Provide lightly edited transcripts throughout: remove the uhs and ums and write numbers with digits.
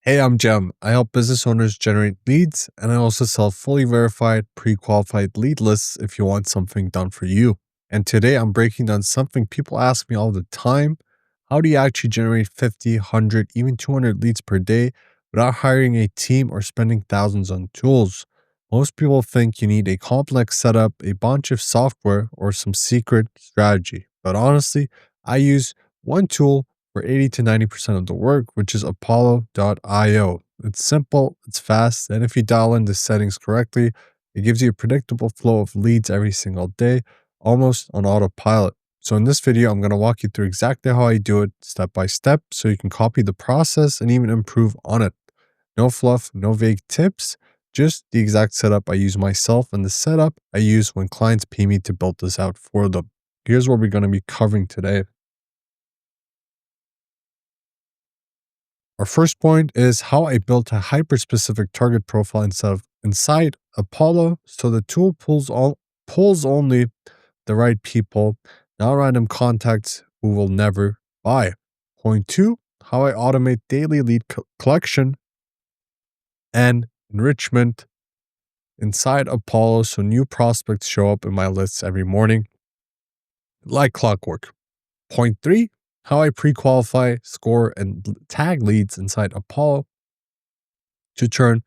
Hey, I'm Jem. I help business owners generate leads, and I also sell fully verified, pre-qualified lead lists if you want something done for you. And today I'm breaking down something people ask me all the time. How do you actually generate 50, 100, even 200 leads per day without hiring a team or spending thousands on tools? Most people think you need a complex setup, a bunch of software, or some secret strategy. But honestly, I use one tool for 80 to 90% of the work, which is Apollo.io. It's simple, it's fast, and if you dial in the settings correctly, it gives you a predictable flow of leads every single day, almost on autopilot. So in this video, I'm going to walk you through exactly how I do it step by step so you can copy the process and even improve on it. No fluff, no vague tips, just the exact setup I use myself and the setup I use when clients pay me to build this out for them. Here's what we're going to be covering today. Our first point is how I built a hyper-specific target profile inside Apollo, so the tool pulls only the right people, not random contacts who will never buy. Point two, how I automate daily lead collection and enrichment inside Apollo so new prospects show up in my lists every morning like clockwork. Point three, how I pre-qualify, score, and tag leads inside Apollo to turn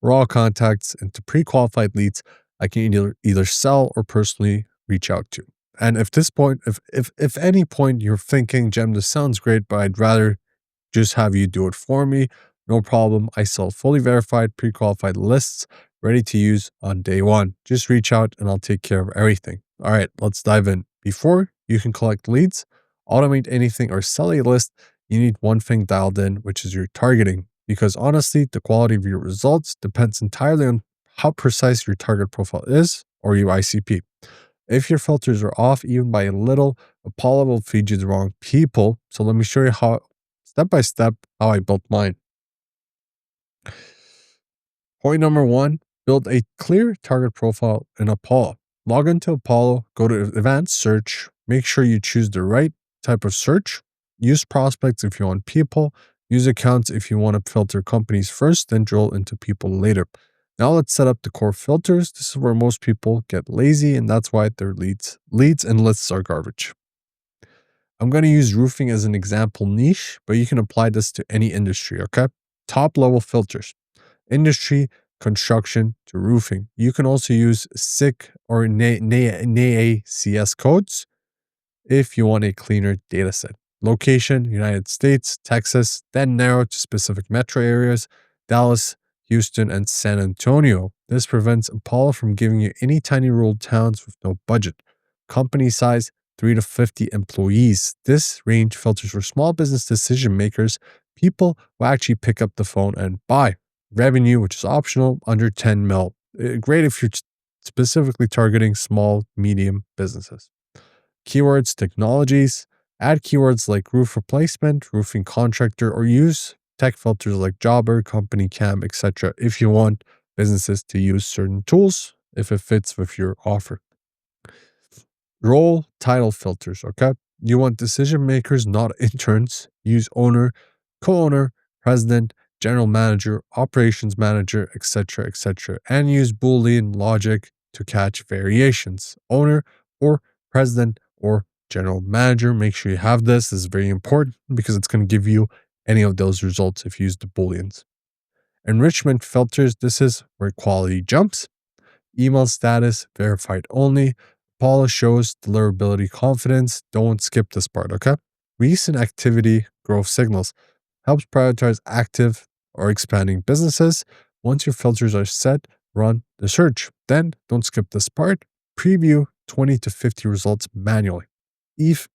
raw contacts into pre-qualified leads I can either sell or personally reach out to. And if any point you're thinking, Jem, this sounds great, but I'd rather just have you do it for me, no problem. I sell fully verified, pre-qualified lists ready to use on day one. Just reach out and I'll take care of everything. All right, let's dive in. Before you can collect leads, automate anything, or sell a list, you need one thing dialed in, which is your targeting. Because honestly, the quality of your results depends entirely on how precise your target profile is or your ICP. If your filters are off even by a little, Apollo will feed you the wrong people. So let me show you how, step by step, how I built mine. Point number one, build a clear target profile in Apollo. Log into Apollo, go to advanced search, make sure you choose the right type of search. Use prospects if you want people. Use accounts if you want to filter companies first, then drill into people later. Now let's set up the core filters. This is where most people get lazy, and that's why their leads and lists are garbage. I'm going to use roofing as an example niche, but you can apply this to any industry, okay? Top level filters. Industry, construction to roofing. You can also use SIC or NAICS codes if you want a cleaner data set. Location, United States, Texas, then narrow to specific metro areas, Dallas, Houston, and San Antonio. This prevents Apollo from giving you any tiny rural towns with no budget. Company size, 3 to 50 employees. This range filters for small business decision makers, people who actually pick up the phone and buy. Revenue, which is optional, under 10 mil. Great if you're specifically targeting small, medium businesses. Keywords, technologies, add keywords like roof replacement, roofing contractor, or use tech filters like Jobber, Company Cam, etc. if you want businesses to use certain tools, if it fits with your offer. Role title filters, okay? You want decision makers, not interns. Use owner, co-owner, president, general manager, operations manager, etc., etc. And use Boolean logic to catch variations. Owner or president or general manager. Make sure you have this. This is very important because it's going to give you any of those results if you use the Booleans. Enrichment filters. This is where quality jumps. Email status, verified only. Apollo shows deliverability confidence. Don't skip this part, okay? Recent activity growth signals. Helps prioritize active or expanding businesses. Once your filters are set, run the search. Then don't skip this part. Preview 20 to 50 results manually. If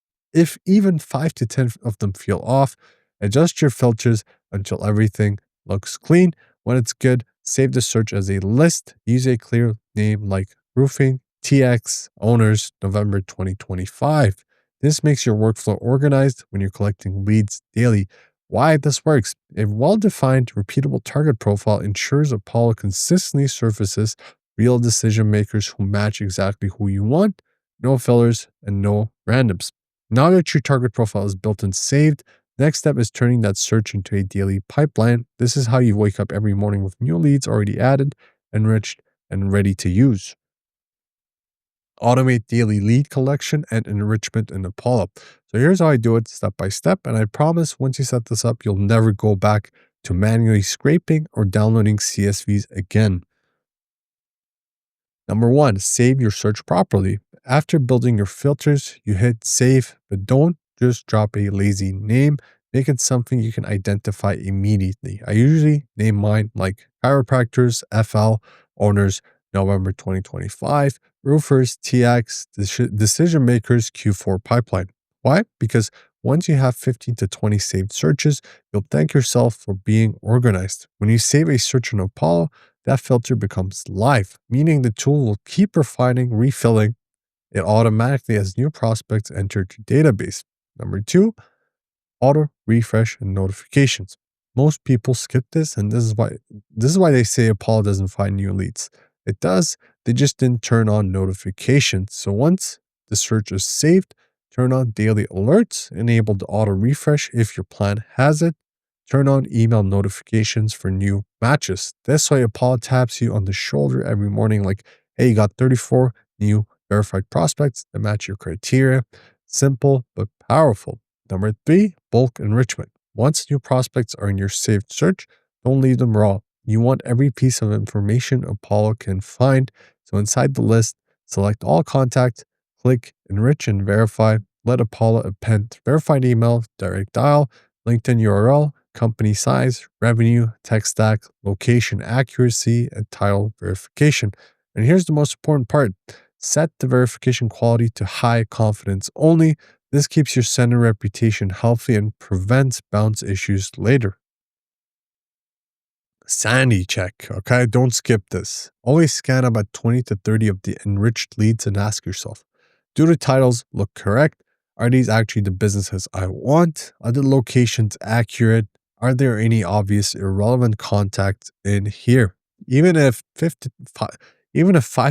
even 5 to 10 of them feel off, adjust your filters until everything looks clean. When it's good, save the search as a list. Use a clear name like roofing, TX, owners, November 2025. This makes your workflow organized when you're collecting leads daily. Why this works. A well-defined, repeatable target profile ensures Apollo consistently surfaces real decision makers who match exactly who you want, no fillers and no randoms. Now that your target profile is built and saved, Next step is turning that search into a daily pipeline. This is how you wake up every morning with new leads already added, enriched, and ready to use. Automate daily lead collection and enrichment in Apollo. So here's how I do it step by step. And I promise once you set this up, you'll never go back to manually scraping or downloading CSVs again. Number one, save your search properly. After building your filters, you hit save, but don't just drop a lazy name. Make it something you can identify immediately. I usually name mine like chiropractors, FL, owners, November 2025, roofers, TX, decision makers, Q4 pipeline. Why? Because once you have 15 to 20 saved searches, you'll thank yourself for being organized. When you save a search in Apollo, that filter becomes live, meaning the tool will keep refining, refilling it automatically as new prospects enter the database. Number two, auto refresh and notifications. Most people skip this, and this is why they say Apollo doesn't find new leads. It does, they just didn't turn on notifications. So once the search is saved, turn on daily alerts, enable the auto refresh if your plan has it. Turn on email notifications for new matches. This way, Apollo taps you on the shoulder every morning, like, hey, you got 34 new verified prospects that match your criteria. Simple but powerful. Number three, bulk enrichment. Once new prospects are in your saved search, don't leave them raw. You want every piece of information Apollo can find. So inside the list, select all contacts, click enrich and verify. Let Apollo append verified email, direct dial, LinkedIn URL, company size, revenue, tech stack, location accuracy, and title verification. And here's the most important part. Set the verification quality to high confidence only. This keeps your sender reputation healthy and prevents bounce issues later. Sanity check, okay? Don't skip this. Always scan about 20 to 30 of the enriched leads and ask yourself, do the titles look correct? Are these actually the businesses I want? Are the locations accurate? Are there any obvious irrelevant contacts in here? Even if 5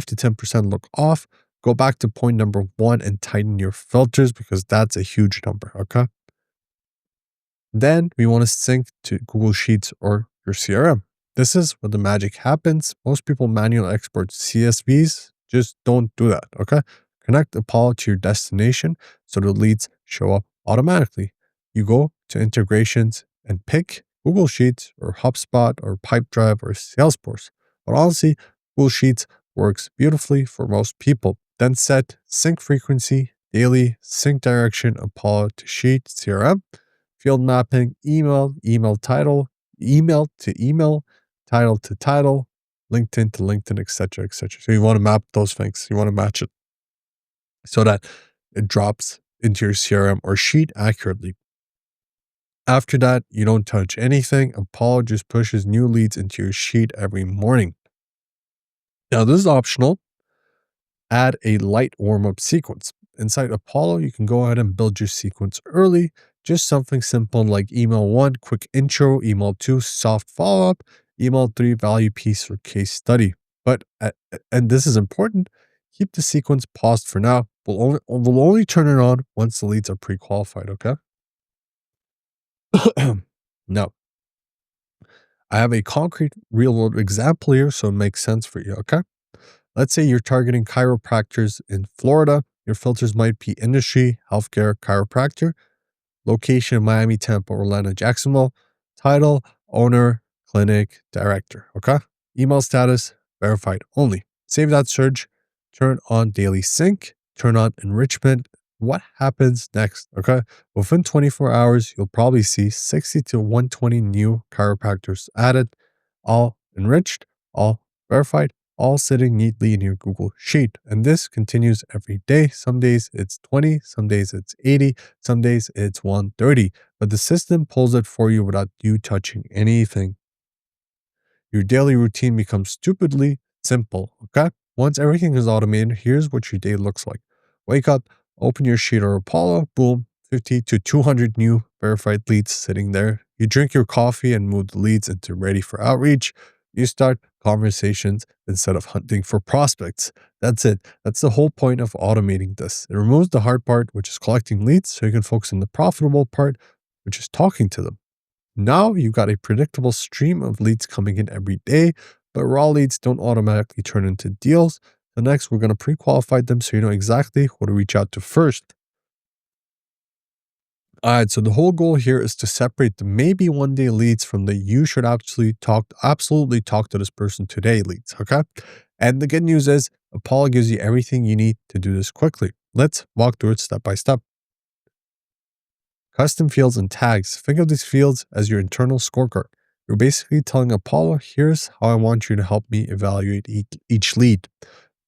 to 10% look off, go back to point number one and tighten your filters because that's a huge number, okay? Then we want to sync to Google Sheets or your CRM. This is where the magic happens. Most people manually export CSVs. Just don't do that, okay? Connect Apollo to your destination so the leads show up automatically. You go to integrations and pick Google Sheets or HubSpot or Pipedrive or Salesforce. But honestly, Google Sheets works beautifully for most people. Then set sync frequency, daily, sync direction, Apollo to Sheet, CRM, field mapping, email title, email to email, title to title, LinkedIn to LinkedIn, etc., etc. So you want to map those things. You want to match it so that it drops into your CRM or sheet accurately. After that, you don't touch anything. Apollo just pushes new leads into your sheet every morning. Now, this is optional. Add a light warm-up sequence. Inside Apollo, you can go ahead and build your sequence early. Just something simple like email 1, quick intro, email 2, soft follow-up, email 3, value piece or case study. But, and this is important, keep the sequence paused for now. We'll only turn it on once the leads are pre-qualified, okay? Now, I have a concrete real-world example here, so it makes sense for you, okay? Let's say you're targeting chiropractors in Florida. Your filters might be industry, healthcare, chiropractor, location, Miami, Tampa, Orlando, Jacksonville, title, owner, clinic, director, okay? Email status, verified only. Save that search, turn on daily sync, turn on enrichment. What happens next, okay? Within 24 hours, you'll probably see 60 to 120 new chiropractors added, all enriched, all verified, all sitting neatly in your Google Sheet. And this continues every day. Some days it's 20, some days it's 80, some days it's 130. But the system pulls it for you without you touching anything. Your daily routine becomes stupidly simple, okay? Once everything is automated, here's what your day looks like. Wake up, open your sheet or Apollo, boom, 50 to 200 new verified leads sitting there. You drink your coffee and move the leads into ready for outreach. You start conversations instead of hunting for prospects. That's it. That's the whole point of automating this. It removes the hard part, which is collecting leads, so you can focus on the profitable part, which is talking to them. Now you've got a predictable stream of leads coming in every day, but raw leads don't automatically turn into deals. So next, we're going to pre-qualify them so you know exactly who to reach out to first. All right, so the whole goal here is to separate the maybe one day leads from the you should absolutely talk to this person today leads, okay? And the good news is Apollo gives you everything you need to do this quickly. Let's walk through it step by step. Custom fields and tags. Think of these fields as your internal scorecard. You're basically telling Apollo, here's how I want you to help me evaluate each lead.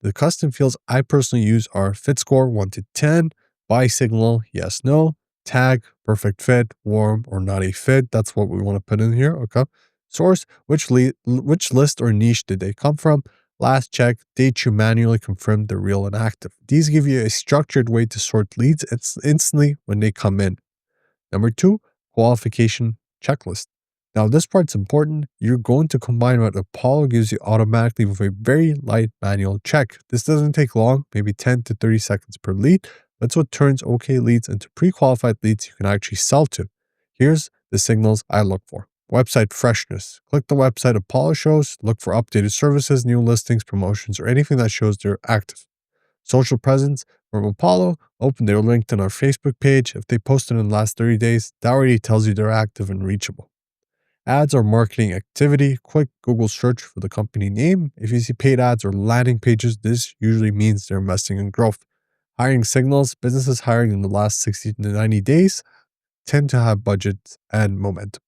The custom fields I personally use are fit score 1 to 10, buy signal, yes, no, tag, perfect fit, warm, or not a fit. That's what we want to put in here. Okay. Source, which list or niche did they come from? Last check, date you manually confirm they're real and active. These give you a structured way to sort leads instantly when they come in. Number two, qualification checklist. Now, this part's important. You're going to combine what Apollo gives you automatically with a very light manual check. This doesn't take long, maybe 10 to 30 seconds per lead. That's what turns okay leads into pre-qualified leads you can actually sell to. Here's the signals I look for. Website freshness. Click the website Apollo shows, look for updated services, new listings, promotions, or anything that shows they're active. Social presence from Apollo, open their LinkedIn or Facebook page. If they posted in the last 30 days, that already tells you they're active and reachable. Ads or marketing activity. Quick Google search for the company name. If you see paid ads or landing pages, this usually means they're investing in growth. Hiring signals. Businesses hiring in the last 60 to 90 days tend to have budgets and momentum.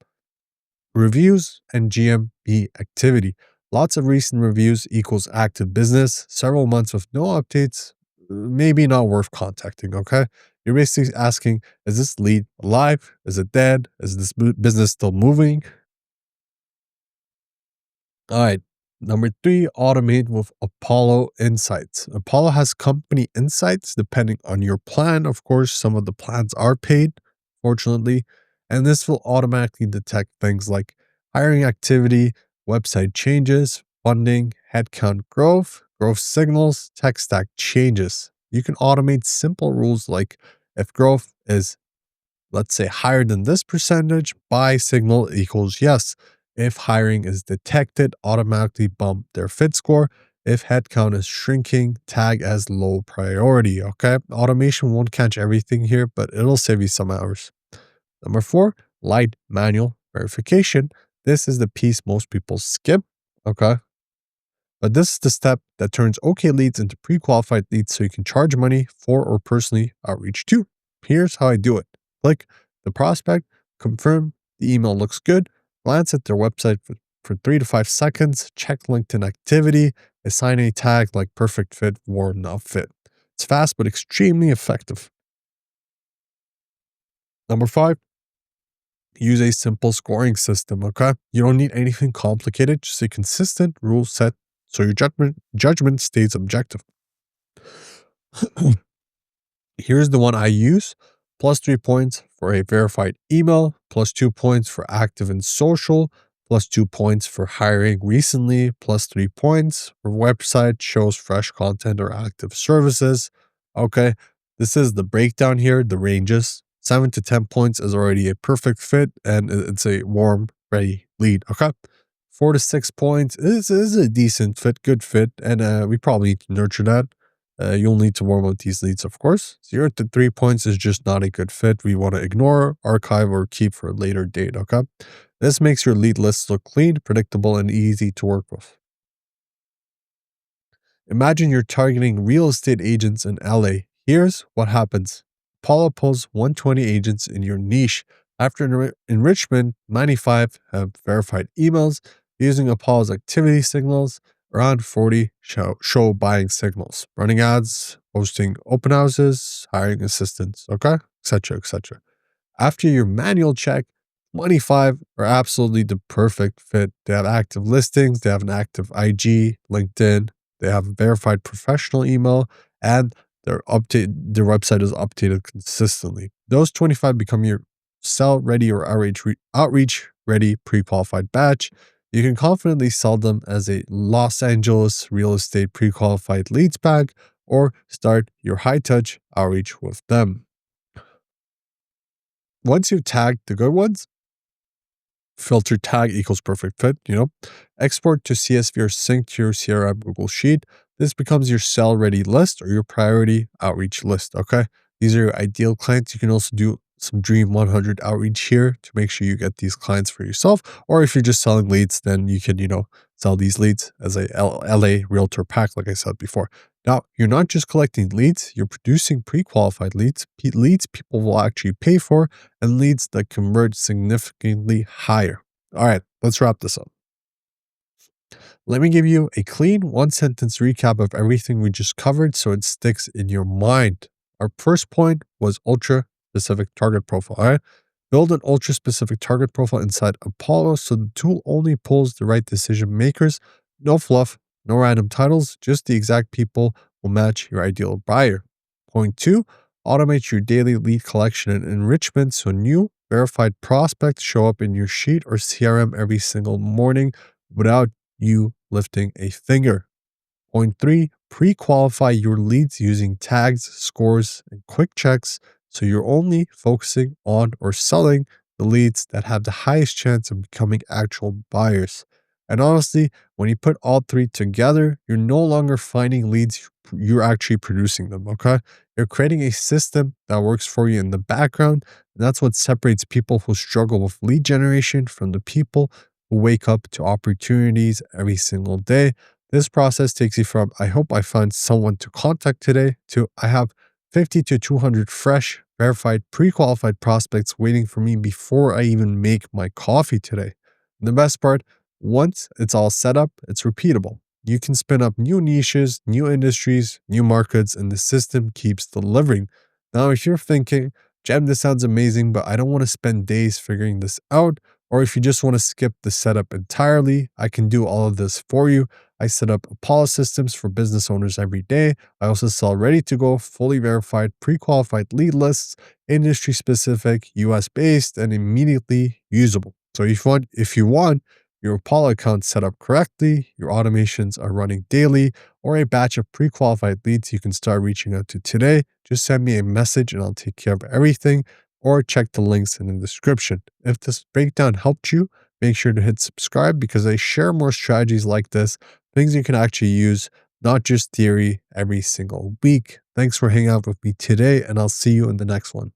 Reviews and GMB activity. Lots of recent reviews equals active business. Several months with no updates, maybe not worth contacting, okay? You're basically asking, is this lead alive? Is it dead? Is this business still moving? All right. Number three, automate with Apollo Insights. Apollo has company insights depending on your plan. Of course, some of the plans are paid, fortunately, and this will automatically detect things like hiring activity, website changes, funding, headcount growth, growth signals, tech stack changes. You can automate simple rules like if growth is, let's say, higher than this percentage, buy signal equals yes. If hiring is detected, automatically bump their fit score. If headcount is shrinking, tag as low priority. Okay. Automation won't catch everything here, but it'll save you some hours. Number four, light manual verification. This is the piece most people skip. Okay. But this is the step that turns okay leads into pre-qualified leads so you can charge money for or personally outreach to. Here's how I do it. Click the prospect, confirm the email looks good, glance at their website for 3 to 5 seconds, check LinkedIn activity, assign a tag like perfect fit or not fit. It's fast but extremely effective. Number five, use a simple scoring system, okay? You don't need anything complicated, just a consistent rule set so your judgment stays objective. Here's the one I use. Plus 3 points for a verified email, plus 2 points for active and social, plus 2 points for hiring recently, plus 3 points for website shows fresh content or active services. Okay, this is the breakdown here, the ranges. 7 to 10 points is already a perfect fit and it's a warm, ready lead. Okay, 4 to 6 points is a decent fit, good fit, and we probably need to nurture that. You'll need to warm up these leads, of course. 0 to 3 points is just not a good fit. We want to ignore, archive, or keep for a later date, okay? This makes your lead list look clean, predictable, and easy to work with. Imagine you're targeting real estate agents in LA. Here's what happens. Apollo pulls 120 agents in your niche. After enrichment, 95 have verified emails. Using Apollo's activity signals, around 40 show buying signals, running ads, hosting open houses, hiring assistants, okay, etc., etc. After your manual check, 25 are absolutely the perfect fit. They have active listings, they have an active IG, LinkedIn, they have a verified professional email, and their website is updated consistently. Those 25 become your sell ready or outreach ready pre-qualified batch. You can confidently sell them as a Los Angeles real estate pre-qualified leads pack or start your high touch outreach with them. Once you've tagged the good ones, filter tag equals perfect fit, export to CSV or sync to your CRM Google Sheet. This becomes your sell ready list or your priority outreach list. Okay. These are your ideal clients. You can also do some Dream 100 outreach here to make sure you get these clients for yourself. Or if you're just selling leads, then you can, sell these leads as a LA realtor pack, like I said before. Now, you're not just collecting leads, you're producing pre-qualified leads, leads people will actually pay for, and leads that convert significantly higher. All right, let's wrap this up. Let me give you a clean one sentence recap of everything we just covered so it sticks in your mind. Our first point was ultra specific target profile. All right. Build an ultra specific target profile inside Apollo so the tool only pulls the right decision makers. No fluff, no random titles, just the exact people will match your ideal buyer. Point two, automate your daily lead collection and enrichment so new verified prospects show up in your sheet or CRM every single morning without you lifting a finger. Point three, pre-qualify your leads using tags, scores, and quick checks so you're only focusing on or selling the leads that have the highest chance of becoming actual buyers. And honestly, when you put all three together, you're no longer finding leads, you're actually producing them, okay? You're creating a system that works for you in the background. And that's what separates people who struggle with lead generation from the people who wake up to opportunities every single day. This process takes you from, I hope I find someone to contact today, to I have 50 to 200 fresh, verified, pre qualified prospects waiting for me before I even make my coffee today. And the best part, once it's all set up, it's repeatable. You can spin up new niches, new industries, new markets, and the system keeps delivering. Now, if you're thinking, Jem, this sounds amazing, but I don't want to spend days figuring this out, or if you just want to skip the setup entirely, I can do all of this for you. I set up Apollo systems for business owners every day. I also sell ready to go, fully verified, pre qualified lead lists, industry specific, US based, and immediately usable. So if you want your Apollo account set up correctly, your automations are running daily, or a batch of pre qualified leads you can start reaching out to today, just send me a message and I'll take care of everything, or check the links in the description. If this breakdown helped you, make sure to hit subscribe because I share more strategies like this, things you can actually use, not just theory, every single week. Thanks for hanging out with me today, and I'll see you in the next one.